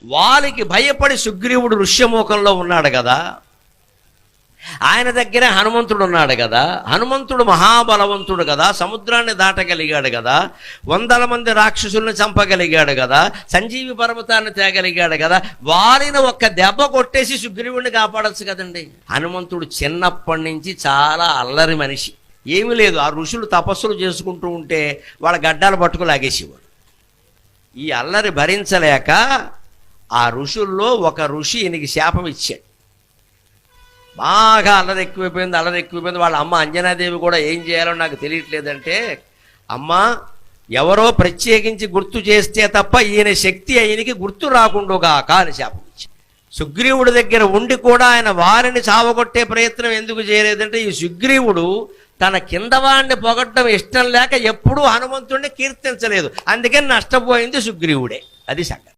వాలికి భయపడి సుగ్రీవుడు ఋష్యమూకంలో ఉన్నాడు కదా, ఆయన దగ్గరే హనుమంతుడు ఉన్నాడు కదా, హనుమంతుడు మహాబలవంతుడు కదా, సముద్రాన్ని దాటగలిగాడు కదా, 100 మంది రాక్షసుల్ని చంపగలిగాడు కదా, సంజీవి పర్వతాన్ని తేగలిగాడు కదా, వారిని ఒక్క దెబ్బ కొట్టేసి సుగ్రీవుడిని కాపాడచ్చు కదండి. హనుమంతుడు చిన్నప్పటి నుంచి చాలా అల్లరి మనిషి. ఏమీ లేదు, ఆ ఋషులు తపస్సులు చేసుకుంటూ ఉంటే వాళ్ళ గడ్డాలు పట్టుకు లాగేసేవాడు. ఈ అల్లరి భరించలేక ఆ ఋషుల్లో ఒక ఋషి ఈయనకి శాపం ఇచ్చాడు. బాగా అల్లరి ఎక్కువైపోయింది. వాళ్ళ అమ్మ అంజనాదేవి కూడా ఏం చేయాలో నాకు తెలియట్లేదంటే, అమ్మ ఎవరో ప్రత్యేకించి గుర్తు చేస్తే తప్ప ఈయన శక్తి ఆయనకి గుర్తు రాకుండాగాక అని శాపం ఇచ్చాడు. సుగ్రీవుడి దగ్గర ఉండి కూడా ఆయన వారిని చావగొట్టే ప్రయత్నం ఎందుకు చేయలేదంటే, ఈ సుగ్రీవుడు తన కింద వాడిని పొగట్టడం ఇష్టం లేక ఎప్పుడూ హనుమంతుడిని కీర్తించలేదు, అందుకని నష్టపోయింది సుగ్రీవుడే. అది సంగతి.